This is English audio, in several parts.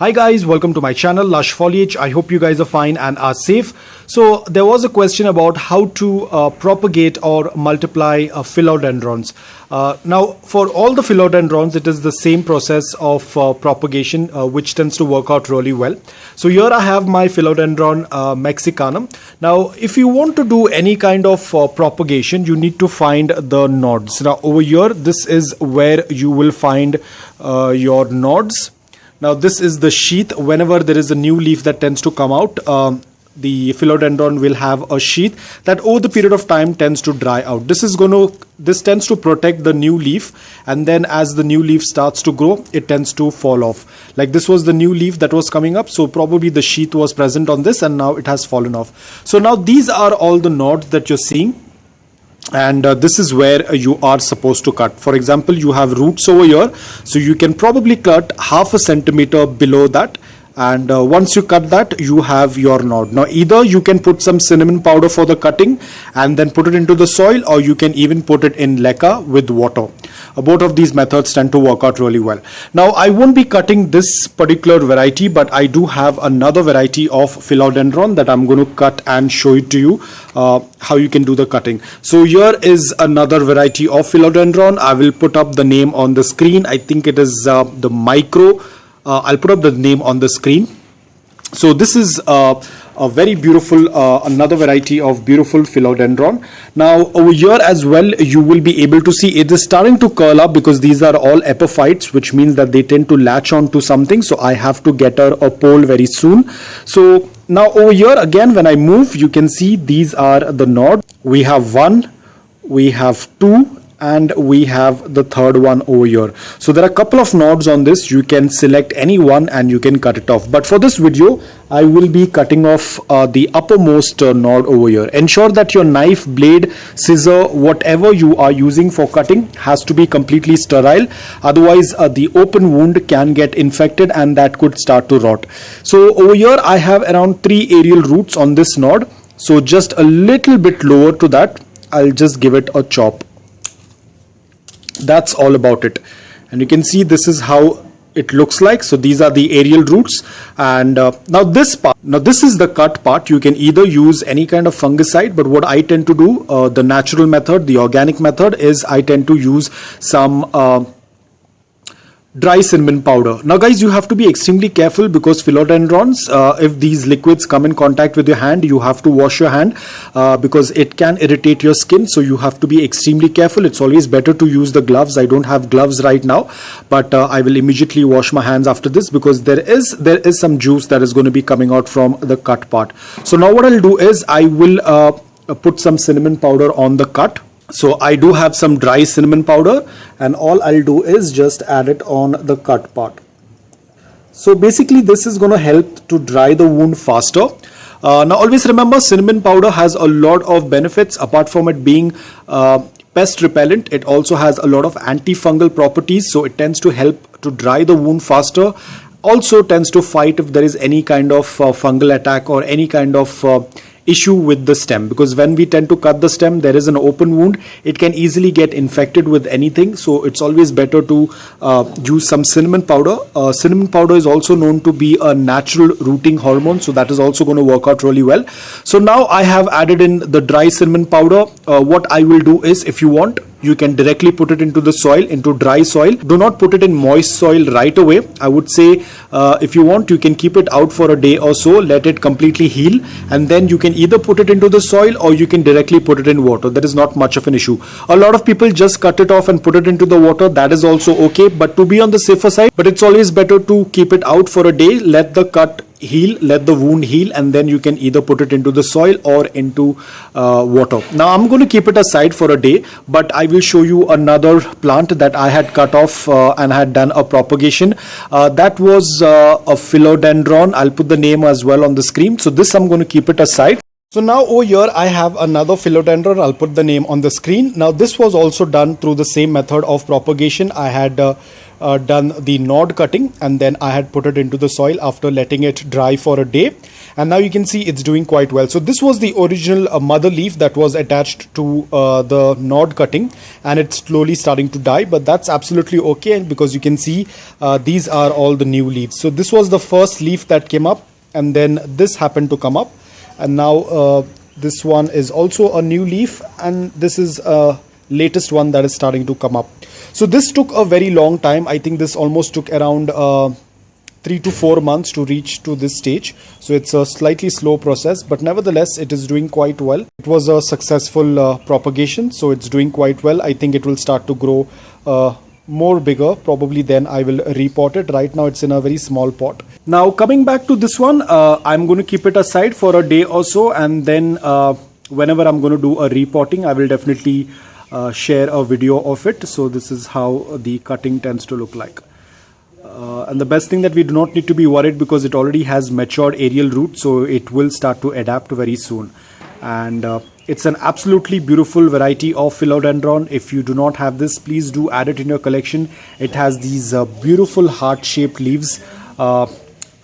Hi guys, welcome to my channel Lush Foliage. I hope you guys are fine and are safe. So there was a question about how to propagate or multiply philodendrons. Now for all the philodendrons it is the same process of propagation which tends to work out really well. So here I have my philodendron mexicanum. Now if you want to do any kind of propagation, you need to find the nodes. Now over here this is where you will find your nodes. Now this is the sheath. Whenever there is a new leaf that tends to come out, the philodendron will have a sheath that over the period of time tends to dry out. This tends to protect the new leaf, and then as the new leaf starts to grow, it tends to fall off. Like this was the new leaf that was coming up, so probably the sheath was present on this and now it has fallen off. So now these are all the nodes that you're seeing. And this is where you are supposed to cut. For example, you have roots over here, so you can probably cut half a centimeter below that, and once you cut that, you have your node. Now either you can put some cinnamon powder for the cutting and then put it into the soil, or you can even put it in leca with water. Both of these methods tend to work out really well. Now I won't be cutting this particular variety, but I do have another variety of philodendron that I'm going to cut and show it to you how you can do the cutting. So here is another variety of philodendron. I will put up the name on the screen. I think it is the micro. I'll put up the name on the screen. So this is a very beautiful another variety of beautiful philodendron. Now over here as well you will be able to see it is starting to curl up because these are all epiphytes, which means that they tend to latch on to something. So I have to get her a pole very soon. So now over here again, when I move, you can see these are the nodes. We have one, we have two, and we have the third one over here. So there are a couple of nodes on this. You can select any one and you can cut it off, but for this video I will be cutting off the uppermost node over here. Ensure that your knife, blade, scissor, whatever you are using for cutting has to be completely sterile, otherwise the open wound can get infected and that could start to rot. So over here I have around 3 aerial roots on this node, so just a little bit lower to that I'll just give it a chop. That's all about it, and you can see this is how it looks like. So these are the aerial roots, and now this is the cut part. You can either use any kind of fungicide, but what I tend to do, the natural method, the organic method, is I tend to use some dry cinnamon powder. Now guys, you have to be extremely careful because philodendrons, if these liquids come in contact with your hand, you have to wash your hand because it can irritate your skin. So you have to be extremely careful. It's always better to use the gloves. I don't have gloves right now, but I will immediately wash my hands after this because there is some juice that is going to be coming out from the cut part. So now what I'll do is I will put some cinnamon powder on the cut. So I do have some dry cinnamon powder, and all I'll do is just add it on the cut part. So basically this is going to help to dry the wound faster. Now always remember, cinnamon powder has a lot of benefits. Apart from it being pest repellent, it also has a lot of antifungal properties, so it tends to help to dry the wound faster. Also tends to fight if there is any kind of fungal attack or any kind of issue with the stem, because when we tend to cut the stem, there is an open wound. It can easily get infected with anything, so it's always better to use some cinnamon powder. Cinnamon powder is also known to be a natural rooting hormone, so that is also going to work out really well. So now I have added in the dry cinnamon powder. What I will do is, if you want, you can directly put it into the soil, into dry soil. Do not put it in moist soil right away. I would say if you want, you can keep it out for a day or so, let it completely heal, and then you can either put it into the soil or you can directly put it in water. That is not much of an issue. A lot of people just cut it off and put it into the water. That is also okay, but to be on the safer side, but it's always better to keep it out for a day, let the cut heal, let the wound heal, and then you can either put it into the soil or into water. Now I'm going to keep it aside for a day, but I will show you another plant that I had cut off and had done a propagation. That was a philodendron. I'll put the name as well on the screen. So this I'm going to keep it aside. So now over here I have another philodendron. I'll put the name on the screen. Now this was also done through the same method of propagation. I had done the nod cutting and then I had put it into the soil after letting it dry for a day. And now you can see it's doing quite well. So this was the original mother leaf that was attached to the nod cutting, and it's slowly starting to die, but that's absolutely okay because you can see these are all the new leaves. So this was the first leaf that came up, and then this happened to come up. And now this one is also a new leaf, and this is a latest one that is starting to come up. So this took a very long time. I think this almost took around 3 to 4 months to reach to this stage. So it's a slightly slow process, but nevertheless it is doing quite well. It was a successful propagation, so it's doing quite well. I think it will start to grow more bigger, probably then I will repot it. Right now it's in a very small pot. Now coming back to this one, I'm going to keep it aside for a day or so, and then whenever I'm going to do a repotting, I will definitely share a video of it. So this is how the cutting tends to look like. And the best thing that we do not need to be worried, because it already has matured aerial roots, so it will start to adapt very soon. And it's an absolutely beautiful variety of philodendron. If you do not have this, please do add it in your collection. It has these beautiful heart-shaped leaves.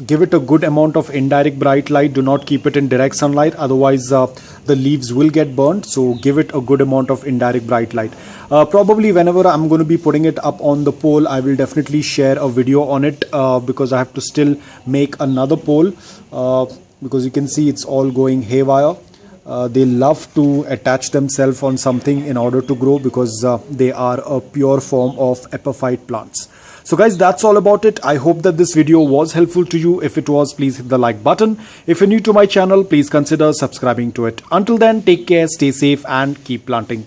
Give it a good amount of indirect bright light. Do not keep it in direct sunlight, otherwise the leaves will get burnt. So give it a good amount of indirect bright light. Probably whenever I'm going to be putting it up on the pole, I will definitely share a video on it, because I have to still make another pole, because you can see it's all going haywire. They love to attach themselves on something in order to grow, because they are a pure form of epiphyte plants. So guys, that's all about it. I hope that this video was helpful to you. If it was, please hit the like button. If you're new to my channel, please consider subscribing to it. Until then, take care, stay safe, and keep planting.